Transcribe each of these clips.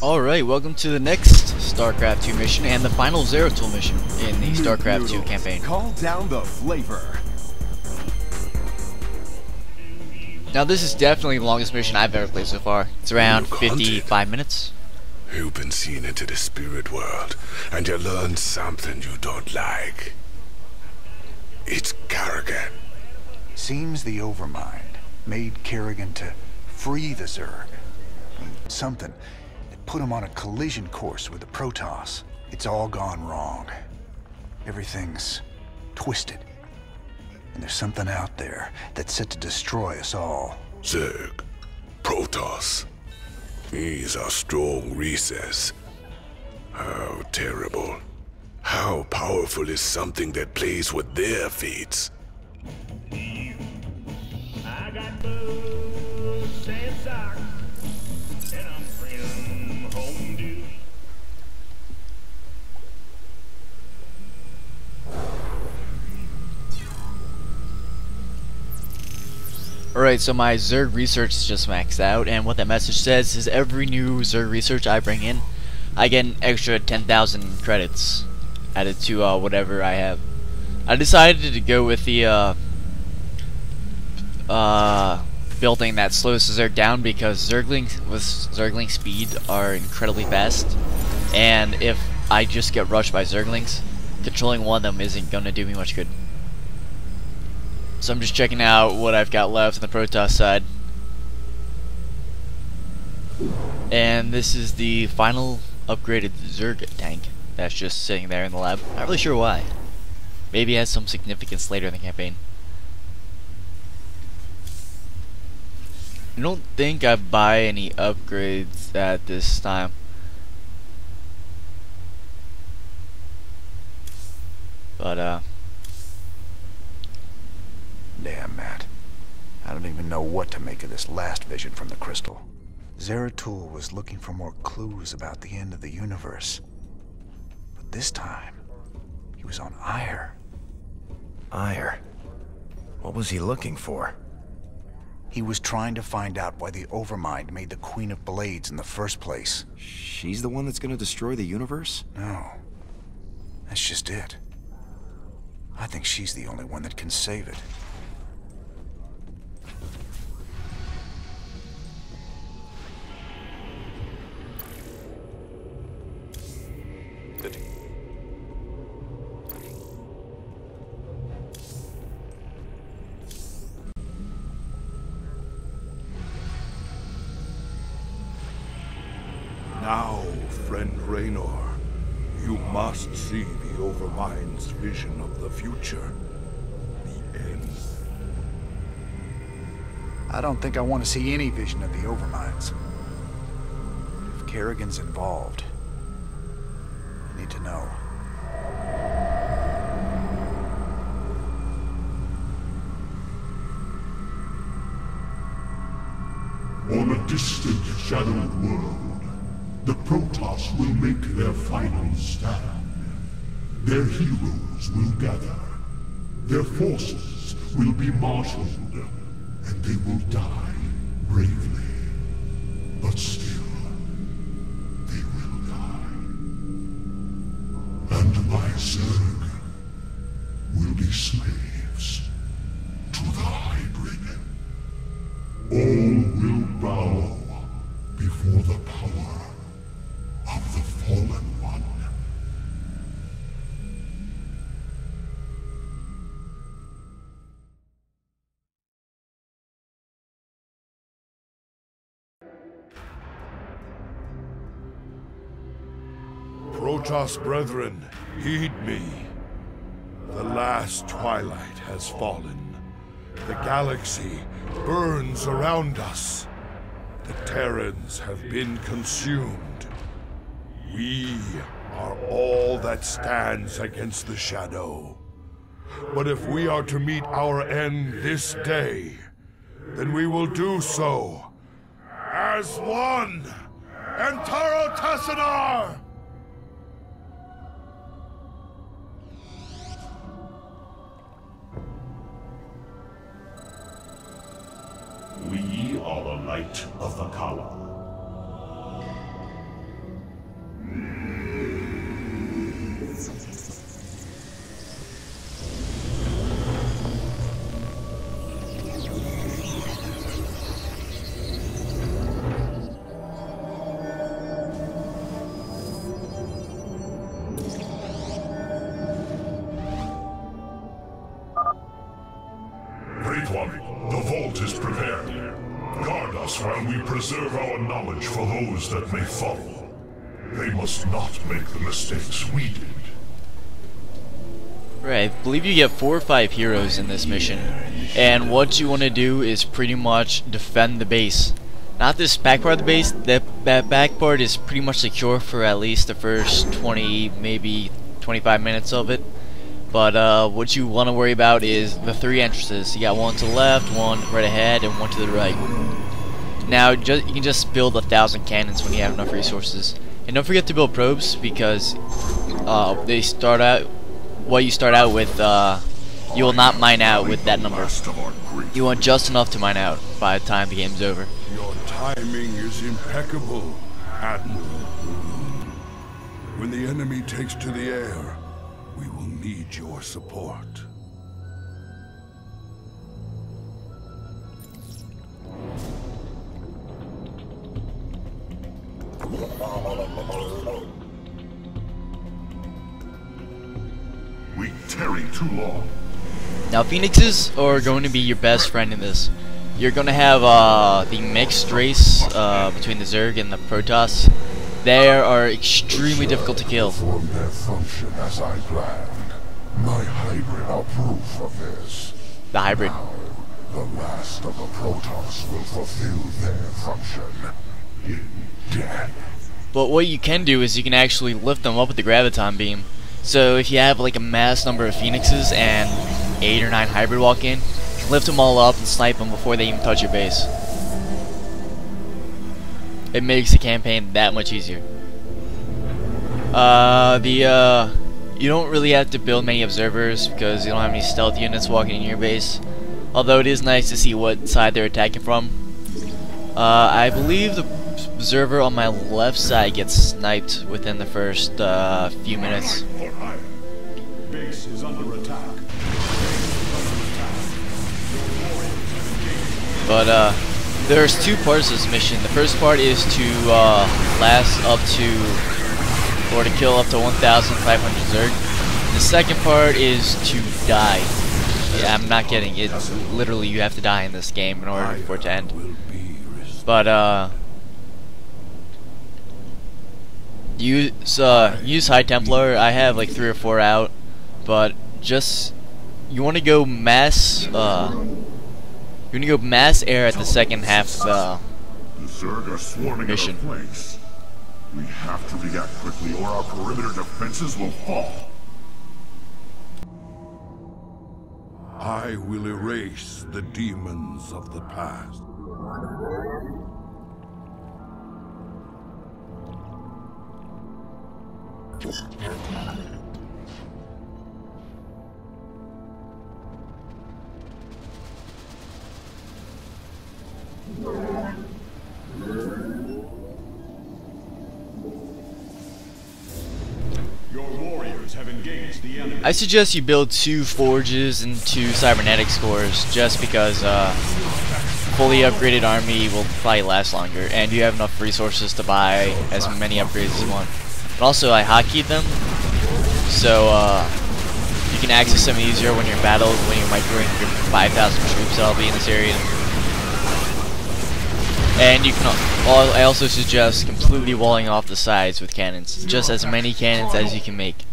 Alright, welcome to the next Starcraft 2 mission and the final Zeratul mission in the Starcraft 2 campaign. Call down the flavor. Now this is definitely the longest mission I've ever played so far. It's around 55 minutes. You've been seen into the spirit world, and you learned something you don't like. It's Kerrigan. Seems the Overmind made Kerrigan to free the Zerg. Something that put him on a collision course with the Protoss. It's all gone wrong. Everything's twisted. And there's something out there that's set to destroy us all. Zerg. Protoss. These are strong recess. How terrible. How powerful is something that plays with their fates? I got boots and socks, and I'm from home duty. Alright, so my Zerg research is just maxed out, and what that message says is every new Zerg research I bring in, I get an extra 10,000 credits added to whatever I have. I decided to go with the building that slows the Zerg down because Zerglings with Zergling speed are incredibly fast, and if I just get rushed by Zerglings, controlling one of them isn't going to do me much good. So I'm just checking out what I've got left on the Protoss side. And this is the final upgraded Zerg tank that's just sitting there in the lab. Not really sure why. Maybe it has some significance later in the campaign. I don't think I buy any upgrades at this time. But Damn, Matt. I don't even know what to make of this last vision from the crystal. Zeratul was looking for more clues about the end of the universe. But this time, he was on Ire. Ire. What was he looking for? He was trying to find out why the Overmind made the Queen of Blades in the first place. She's the one that's gonna destroy the universe? No. That's just it. I think she's the only one that can save it. Now, friend Raynor, you must see the Overmind's vision of the future. The end. I don't think I want to see any vision of the Overminds. If Kerrigan's involved, I need to know. On a distant, shadowed world, the Protoss will make their final stand. Their heroes will gather. Their forces will be marshaled, and they will die bravely. But still, they will die. And my Zerg will be slaves to the hybrid. All will bow before the power of the Fallen One. Protoss brethren, heed me. The last twilight has fallen. The galaxy burns around us. The Terrans have been consumed. We are all that stands against the Shadow. But if we are to meet our end this day, then we will do so as one. Entaro Tassadar! We are the light of the Kala. preserve our knowledge for those that may follow. They must not make the mistakes we did. Right, I believe you get 4 or 5 heroes in this mission, and what you want to do is pretty much defend the base. Not this back part of the base. That back part is pretty much secure for at least the first 20, maybe 25 minutes of it. But what you want to worry about is the 3 entrances. You got one to the left, one right ahead, and one to the right. Now you can just build 1,000 cannons when you have enough resources, and don't forget to build probes because they start out. What you start out with, you will not mine out with that number. You want just enough to mine out by the time the game's over. Your timing is impeccable, Admiral. When the enemy takes to the air, we will need your support. We tarry too long. Now Phoenixes are going to be your best friend in this. You're going to have the mixed race between the Zerg and the Protoss. They are extremely difficult to kill. Perform their function as I planned. My hybrid are proof of this. The hybrid. Now, the last of the Protoss will fulfill their function in death. But what you can do is you can actually lift them up with the Graviton Beam. So if you have like a mass number of Phoenixes and 8 or 9 hybrid walk in, lift them all up and snipe them before they even touch your base. It makes the campaign that much easier. You don't really have to build many observers because you don't have any stealth units walking in your base. Although it is nice to see what side they're attacking from. I believe the observer on my left side gets sniped within the first few minutes. Base is under attack. But there's 2 parts of this mission. The first part is to last up to, or to kill up to 1,500 Zerg. The second part is to die. Yeah, I'm not kidding. It literally you have to die in this game in order for it to end. But use High Templar. I have like 3 or 4 out, but just you want to go mass. You want to go mass air at the second half of The Zerg are swarming mission. at our flanks. We have to react quickly or our perimeter defenses will fall. I will erase the demons of the past. Your warriors have engaged the enemy. I suggest you build 2 forges and 2 cybernetics cores, just because fully upgraded army will probably last longer, and you have enough resources to buy as many upgrades as you want. But also, I hotkeyed them, so you can access them easier when you're in battle, when you're microing your 5,000 troops that'll be in this area. And you can. I also suggest completely walling off the sides with cannons, just as many cannons as you can make.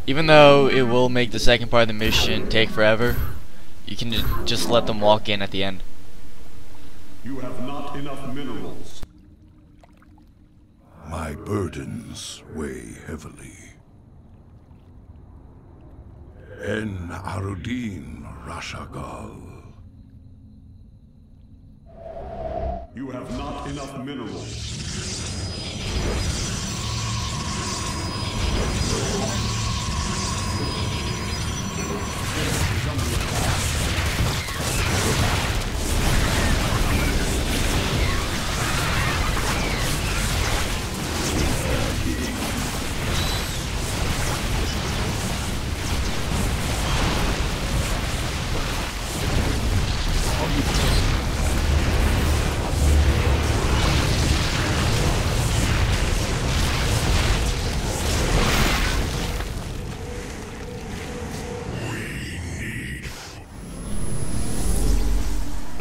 Even though it will make the second part of the mission take forever, you can just let them walk in at the end. You have not enough minerals. My burdens weigh heavily. En Arudin Rashagal. You have not enough minerals.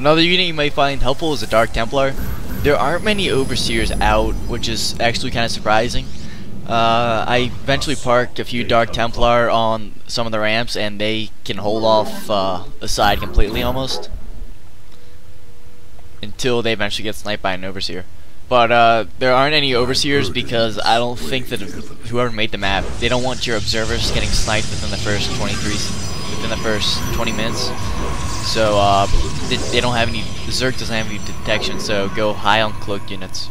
Another unit you might find helpful is a Dark Templar. There aren't many Overseers out, which is actually kind of surprising. I eventually parked a few Dark Templar on some of the ramps, and they can hold off the side completely almost, until they eventually get sniped by an Overseer. But there aren't any Overseers because I don't think that whoever made the map, they don't want your observers getting sniped within the first 20 minutes. So they don't have any. Zerg doesn't have any detection, so go high on cloaked units.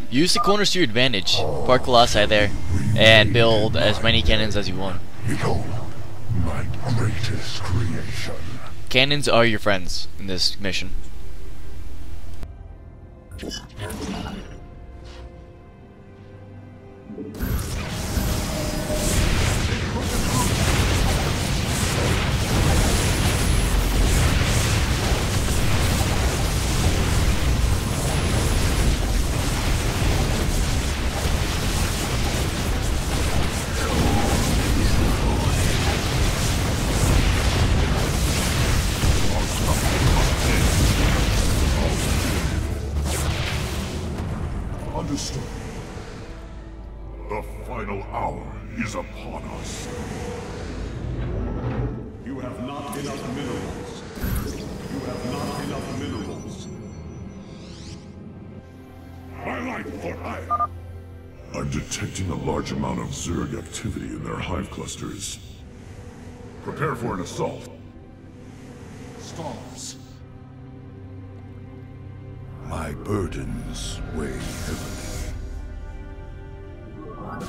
Use the corners to your advantage. Park Colossi there, and build as many cannons as you want. Behold, my greatest creation. Cannons are your friends in this mission. Understood. The final hour is upon us. You have not enough minerals. You have not enough minerals. My life for hire. I'm detecting a large amount of Zerg activity in their hive clusters. Prepare for an assault. Stars. My burdens weigh heavily. I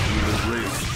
will raise